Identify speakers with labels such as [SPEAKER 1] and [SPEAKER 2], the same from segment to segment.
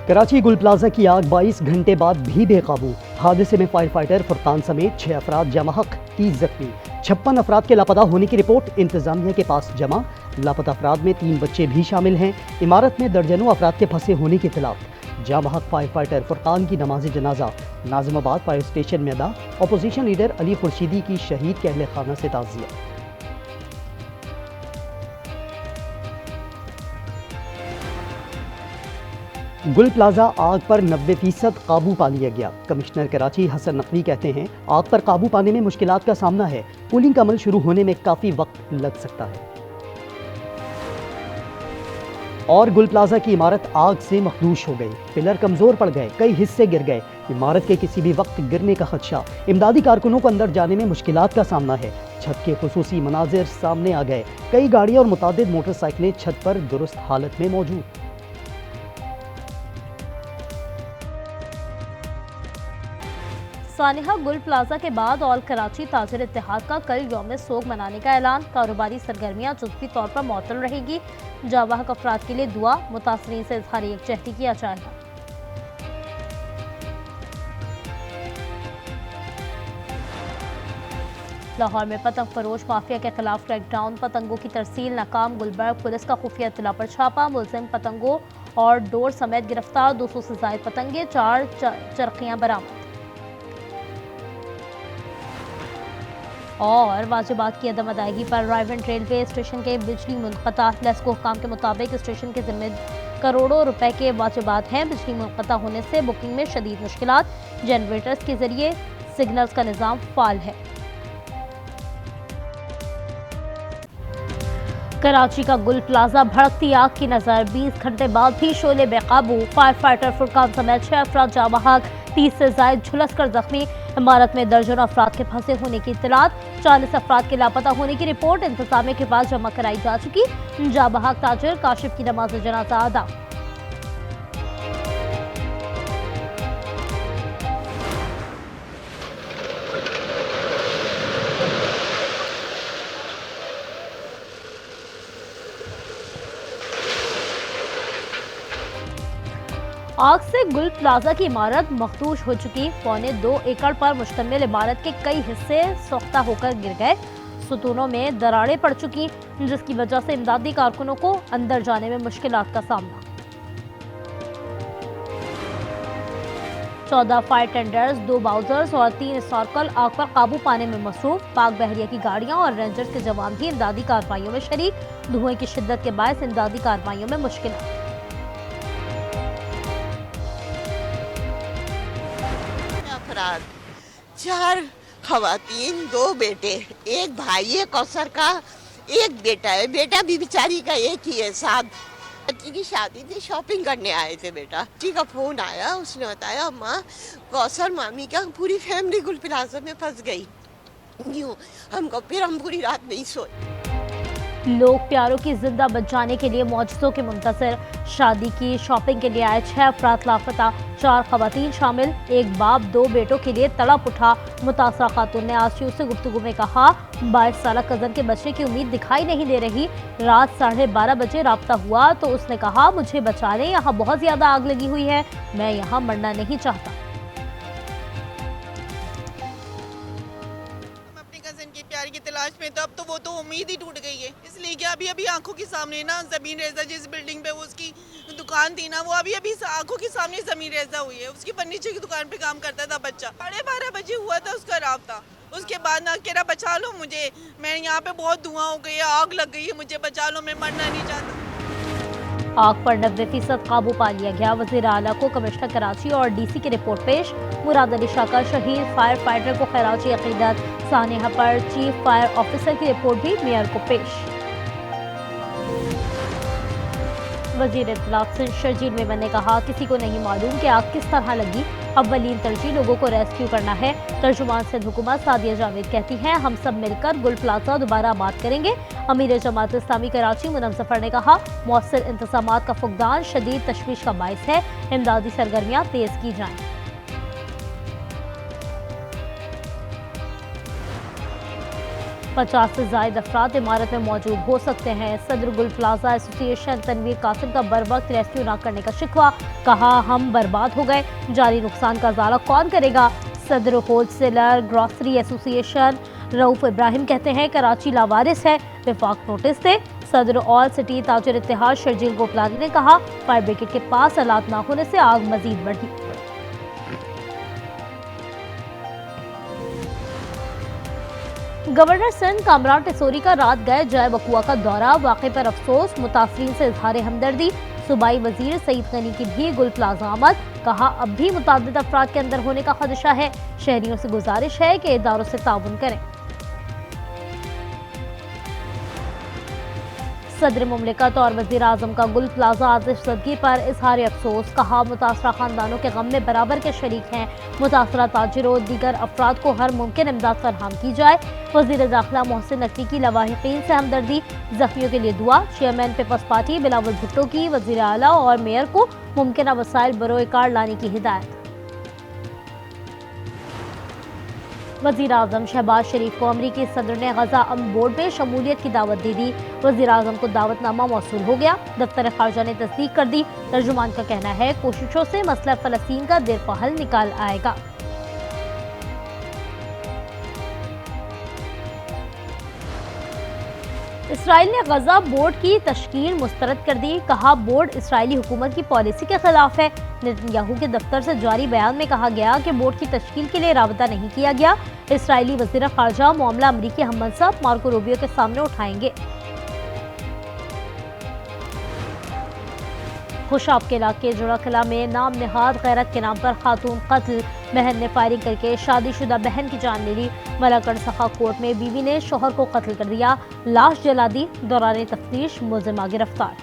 [SPEAKER 1] कराची गुल प्लाजा की आग 22 घंटे बाद भी बेकाबू। हादसे में फायर फाइटर फुरकान समेत 6 अफराद जमा हक, 30 जख्मी। 56 अफराद के लापता होने की रिपोर्ट इंतजामिया के पास जमा। लापता अफराद में 3 बच्चे भी शामिल हैं। इमारत में दर्जनों अफराद के फंसे होने की इतलात। जामा हक फायर फाइटर फुरकान की नमाज जनाजा नाजिमाबाद फायर स्टेशन में अदा। अपोजिशन लीडर अली खुर्शीदी की शहीद के अहले खाना से ताज़ियत। गुल प्लाजा आग पर 90% काबू पा लिया गया। कमिश्नर कराची हसन नकवी कहते हैं आग पर काबू पाने में मुश्किलात का सामना है। कूलिंग का अमल शुरू होने में काफी वक्त लग सकता है। और गुल प्लाजा की इमारत आग से मखदूश हो गई। पिलर कमजोर पड़ गए, कई हिस्से गिर गए। इमारत के किसी भी वक्त गिरने का खदशा। इमदादी कारकुनों को अंदर जाने में मुश्किलात का सामना है। छत के खुसूसी मनाजिर सामने आ गए। कई गाड़ियां और मुतादिद मोटरसाइकिलें छत पर दुरुस्त हालत में मौजूद।
[SPEAKER 2] सानिहा गुल प्लाजा के बाद ऑल कराची ताजिर इत्तेहाद का कल यौम सोग मनाने का ऐलान। कारोबारी सरगर्मियां जुज़वी तौर पर मुअत्तल रहेगी। जावाहक अफराद के लिए दुआ, मुतासरीन से इज़हार यकजहती किया जाएगा। लाहौर में पतंग फरोश माफिया के खिलाफ क्रैकडाउन, पतंगों की तरसील नाकाम। गुलबर्ग पुलिस का खुफिया इत्तला पर छापा, मुलजिम पतंगों और डोर समेत गिरफ्तार। 200 से जायद पतंगे, 4 चरखियां बरामद। और वाजिबात की अदम अदायगी पर रायवेंट रेलवे स्टेशन के बिजली मुनक़ता। लेस्को हुकाम के मुताबिक स्टेशन के जिम्मे करोड़ों रुपए के वाजिबात हैं। बिजली मुनक़ता होने से बुकिंग में शदीद मुश्किलात। जनरेटर्स के जरिए सिग्नल्स का निज़ाम फाल है। कराची का गुल प्लाजा भड़कती आग की नजर। 20 घंटे बाद भी शोले बेकाबू। फायर फाइटर फुरकान समेत 6 अफराद जामा हक, 30 से जायद झुलस कर जख्मी। इमारत में दर्जनों अफराद के फंसे होने की इत्तलात। 40 अफराद के लापता होने की रिपोर्ट इंतजामिया के पास जमा कराई जा चुकी। जामा हक ताजिर काशिफ की नमाज जनाजा अदा। आग से गुल प्लाजा की इमारत मखदूश हो चुकी। 2.25 एकड़ पर मुश्तमिल इमारत के कई हिस्से सोख्ता होकर गिर गए। सुतूनों में दरारें पड़ चुकी, जिसकी वजह से इमदादी कारकुनों को अंदर जाने में मुश्किलात का सामना। 14 फायर टेंडर्स, 2 बाउजर्स और 3 स्नॉर्कल आग पर काबू पाने में मसरूफ। पाक बहरिया की गाड़ियां और रेंजर्स के जवान भी इमदादी कार्रवाइयों में शरीक। धुएं की शिद्दत के बायस इमदादी कार्रवाइयों में मुश्किल।
[SPEAKER 3] 4 खवातीन, 2 बेटे, एक भाई है कौसर का, एक बेटा है। बेटा भी बेचारी का एक ही है, 7। बच्ची की शादी थी, शॉपिंग करने आए थे। बेटा बच्ची का फोन आया, उसने बताया माँ कौसर मामी का पूरी फैमिली गुल प्लाजा में फंस गई। यूँ हमको फिर हम पूरी रात नहीं सोए।
[SPEAKER 2] लोग प्यारों की जिंदा बचाने के लिए मौजज़ों के मुंतज़िर। शादी की शॉपिंग के लिए आए 6 अफराद लापता, 4 खवातीन शामिल। एक बाप 2 बेटों के लिए तड़प उठा। मुतासरा खातून ने आशियों से गुफ्तगू में कहा 22 साल कज़न के बच्चे की उम्मीद दिखाई नहीं दे रही। रात 12:30 बजे राब्ता हुआ तो उसने कहा मुझे बचा लें, यहाँ बहुत ज़्यादा आग लगी हुई है, मैं यहाँ मरना नहीं चाहता।
[SPEAKER 4] प्यार की तलाश में, तो अब तो वो तो उम्मीद ही टूट गई है। इसलिए कि अभी अभी आंखों के सामने ना जमीन रेजा, जिस बिल्डिंग पे उसकी दुकान थी ना, वो अभी अभी आंखों के सामने जमीन रेजा हुई है। उसकी फर्नीचर की दुकान पे काम करता था बच्चा। 12:30 बजे हुआ था उसका राब्ता। उसके बाद ना कह रहा बचा लो मुझे, मैं यहाँ पे बहुत धुआं हो गई है, आग लग गई है, मुझे बचा लो, मैं मरना नहीं चाहता।
[SPEAKER 2] आग पर 90% काबू पा लिया गया। वज़ीर आला को कमिश्नर कराची और DC की रिपोर्ट पेश। मुराद अली शाह शहीद फायर फाइटर को खैराजी अकीदत। सानिहा पर चीफ फायर ऑफिसर की रिपोर्ट भी मेयर को पेश। वज़ीर इत्तलात सिंध शर्जील मेमन ने कहा किसी को नहीं मालूम कि आग किस तरह लगी। अव्वलीन तरजीह लोगों को रेस्क्यू करना है। तर्जुमान सिंध हुकूमत सादिया जावेद कहती हैं हम सब मिलकर गुल प्लाजा दोबारा आबाद करेंगे। अमीर जमात इस्लामी कराची मुनम जफर ने कहा मौसर इंतजामात का फुकदान शदीद तशवीश का बायस है, इमदादी सरगर्मियाँ तेज की जाएं। 50 से ज्यादा अफराद इमारत में मौजूद हो सकते हैं। सदर गुल प्लाजा एसोसिएशन तनवीर कासिम का बर वक्त रेस्क्यू न करने का शिकवा, कहा हम बर्बाद हो गए, जारी नुकसान का ज़ाला कौन करेगा। सदर wholesaler grocery association Rauf Ibrahim कहते हैं कराची लावारिस है, विफाक नोटिस दे। सदर ऑल सिटी ताजर इत्तेहाद शर्जील गोपलानी ने कहा फायर ब्रिगेड के पास आलात न होने से आग मजीद बढ़ी। गवर्नर सिंध कामरान टेसोरी का रात गए जय बकुआ का दौरा, वाक़े पर अफसोस, मुतासरीन से इजहार हमदर्दी। सूबाई वजीर सईद गनी की भी गुल प्लाजा आमद, कहा अब भी मुतादिद अफराद के अंदर होने का खदशा है, शहरियों से गुजारिश है कि इदारों से ताउन करें। सदर मुमलिकत और वजीर आजम का गुल प्लाजा आतिश ज़दगी पर इजहार अफसोस, कहा मुतासरा खानदानों के गम में बराबर के शरीक हैं, मुतासरा ताजिरों और दीगर अफराद को हर मुमकिन इमदाद फरहम की जाए। वजीर दाखिला मोहसिन नकवी की लवाहिकीन से हमदर्दी, जख्मियों के लिए दुआ। चेयरमैन पीपल्स पार्टी बिलावल भुट्टो की वजीर आला और मेयर को मुमकिन वसाइल बरोए कार लाने की हिदायत। वज़ीर आज़म शहबाज शरीफ को अमरीकी सदर ने गजा अमन बोर्ड में शमूलियत की दावत दे दी। वज़ीर आज़म को दावतनामा मौसूल हो गया, दफ्तर खारजा ने तस्दीक कर दी। तर्जुमान का कहना है कोशिशों से मसला फ़लस्तीन का देर पा हल निकाल आएगा। इसराइल ने गजा बोर्ड की तश्कील मुस्तरद कर दी, कहा बोर्ड इसराइली हुकूमत की पॉलिसी के खिलाफ है। नेतन्याहू के दफ्तर से जारी बयान में कहा गया कि बोर्ड की तश्कील के लिए राबता नहीं किया गया। इसराइली वज़ीर ख़ारजा मामला अमरीकी हममंसब मार्को रूबियो के सामने उठाएंगे। खुशाब के इलाके जुड़ा किला में नाम निहाद गैरत के नाम पर खातून कत्ल, बहन ने फायरिंग करके शादीशुदा बहन की जान ले ली। मलाकड़ सखा कोर्ट में बीवी ने शोहर को कत्ल कर दिया, लाश जला दी। दौरान तफ्तीश मुलजिमा गिरफ्तार।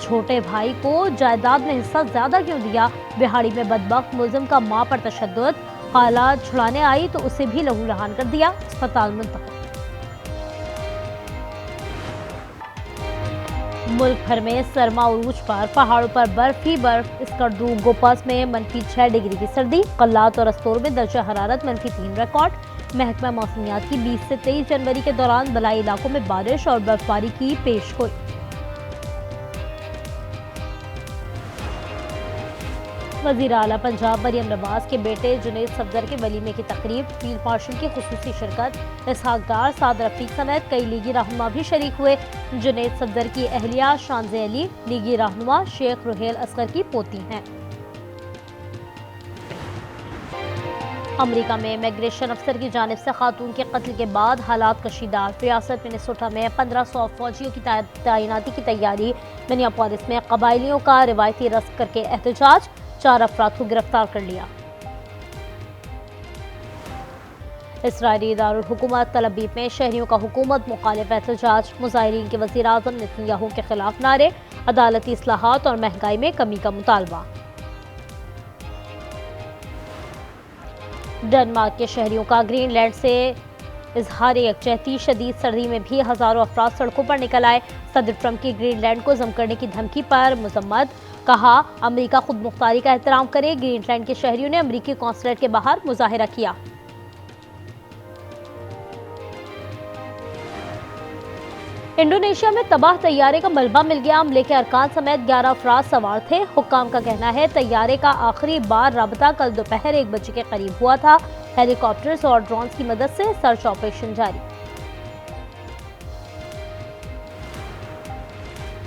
[SPEAKER 2] छोटे भाई को जायदाद में हिस्सा ज्यादा क्यों दिया, बिहाड़ी में बदबख्त मुलजिम का मां पर तशद्दुद, खाला छुड़ाने आई तो उसे भी लहू लहान कर दिया, अस्पताल मुंतकिल। मुल्क भर में सरमा उरूज पर, पहाड़ों पर बर्फ ही बर्फ। स्कर्दू गोपास में -6 डिग्री की सर्दी, कल्लात और अस्तोर में दर्जा हरारत -3 रिकॉर्ड। महकमा मौसमियात की 20 से 23 जनवरी के दौरान बलाई इलाकों में बारिश और बर्फबारी की पेशगोई। वज़ीर आला पंजाब मरियम नवाज के बेटे जुनैद सफदर के वलीमे की तकरीब, फील्ड मार्शल की खुसूसी शिरकत, इसहाक डार, सादर रफीक समेत कई लीगी रहनुमा भी शरीक हुए। जुनैद सफदर की अहलिया शानज़े अली लीगी रहनुमा शेख रुहेल असगर की पोती हैं। अमरीका में इमिग्रेशन अफसर की जानिब से खातून के कत्ल के बाद हालात कशीदार। रियासत मिनेसोटा में 1500 फौजियों की तैनाती की तैयारी। मिनियापोलिस में कबायलियों का रिवायती रस्म करके एहतजाज, 4 अफराद को गिरफ्तार कर लिया। इसराइली दारुल हुकूमत तल अवीव में शहरियों का हुकूमत मुखालिफ एहतजाज, मुजाहिरीन के वज़ीर आज़म नेतन्याहू के खिलाफ नारे, अदालती इस्लाहात और महंगाई में कमी का मुतालबा। डेनमार्क के शहरियों का ग्रीनलैंड से इजहार यकजहती, शदीद सर्दी में भी हजारों अफराद सड़कों पर निकल आए। सदर ट्रंप की ग्रीनलैंड को जम करने की धमकी पर मजम्मत, कहा अमेरिका खुद मुख्तारी का एहतराम करे। ग्रीनलैंड के शहरियों ने अमेरिकी कौंसलेट के बाहर मुजाहिरा किया। इंडोनेशिया में तबाह तैयारे का मलबा मिल गया, अमले के अरकान समेत 11 अफराद सवार थे। हुक्काम का कहना है तैयारे का आखिरी बार राबता कल दोपहर 1 बजे के करीब हुआ था। हेलीकॉप्टर्स और ड्रोन्स की मदद से सर्च ऑपरेशन जारी।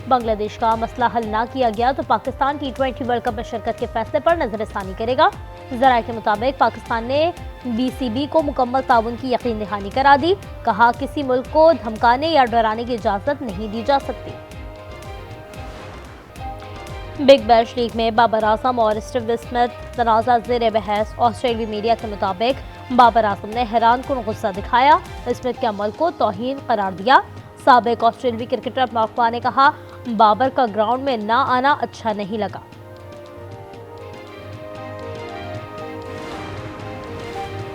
[SPEAKER 2] बांग्लादेश का मसला हल ना किया गया तो पाकिस्तान T20 वर्ल्ड कप में शिरकत के फैसले पर नजरसानी करेगा। ज़राए के मुताबिक पाकिस्तान ने BCB को मुकम्मल ताउन की यकीन दहानी करा दी, कहा किसी मुल्क को धमकाने या डराने की इजाजत नहीं दी जा सकती। बिग बैश लीग में बाबर आजम और स्टीव स्मिथ तनाज़ा ज़ेर बहस। ऑस्ट्रेलियाई मीडिया के मुताबिक बाबर आजम ने हैरान कुन गुस्सा दिखाया, स्मिथ के अमल को तौहीन करार दिया। साबिक ऑस्ट्रेलियाई क्रिकेटर मार्कवा ने कहा बाबर का ग्राउंड में ना आना अच्छा नहीं लगा।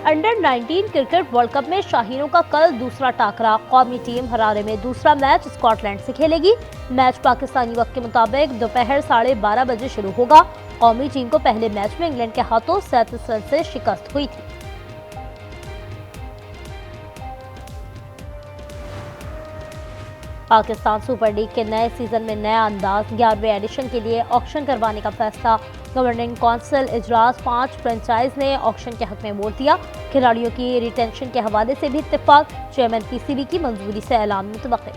[SPEAKER 2] अंडर-19 क्रिकेट वर्ल्ड कप में शाहीनों का कल दूसरा टाकरा। कौमी टीम हरारे में दूसरा मैच स्कॉटलैंड से खेलेगी। मैच पाकिस्तानी वक्त के मुताबिक दोपहर 12:30 बजे शुरू होगा। कौमी टीम को पहले मैच में इंग्लैंड के हाथों 37 रन से शिकस्त हुई थी। पाकिस्तान सुपर लीग के नए सीजन में नया अंदाज 11वें एडिशन के लिए ऑक्शन करवाने का फैसला। गवर्निंग काउंसिल इजलास 5 फ्रेंचाइज ने ऑक्शन के हक में वोट दिया। खिलाड़ियों की रिटेंशन के हवाले से भी इत्तेफाक। चेयरमैन पीसीबी की मंजूरी से ऐलान मुतवक्किल।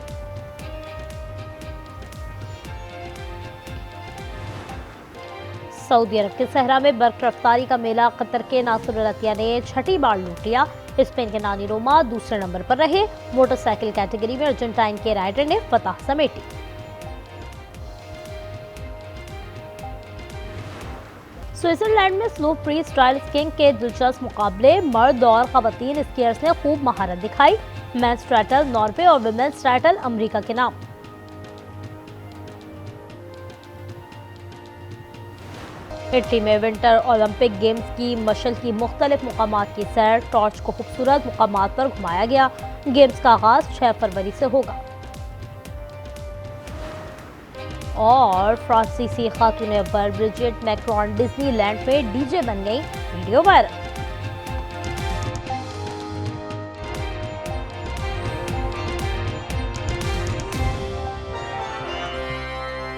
[SPEAKER 2] सऊदी अरब के सहरा में बर्फ रफ्तारी का मेला कतर के नासिर अल अतिया ने छठी बार लूट लिया। स्पेन के नानी रोमा दूसरे नंबर पर रहे। मोटरसाइकिल कैटेगरी में अर्जेंटाइन के राइडर ने फतह समेटी। स्विट्जरलैंड में स्लो फ्री स्टाइल स्कीइंग के दिलचस्प मुकाबले। मर्द और खवातीन स्कीयर्स ने खूब महारत दिखाई। मेंस टाइटल नॉर्वे और विमेंस टाइटल अमेरिका के नाम। इटली में विंटर ओलंपिक गेम्स की मशल की मुख्तलिफ मुकामात की सैर। टॉर्च को खूबसूरत मुकामात पर घुमाया गया। गेम्स का आगाज 6 फरवरी से होगा। और फ्रांसीसी खातून अव्वल ब्रिजिट मैक्रोन डिज्नीलैंड में डीजे बन गई, वीडियो वायरल।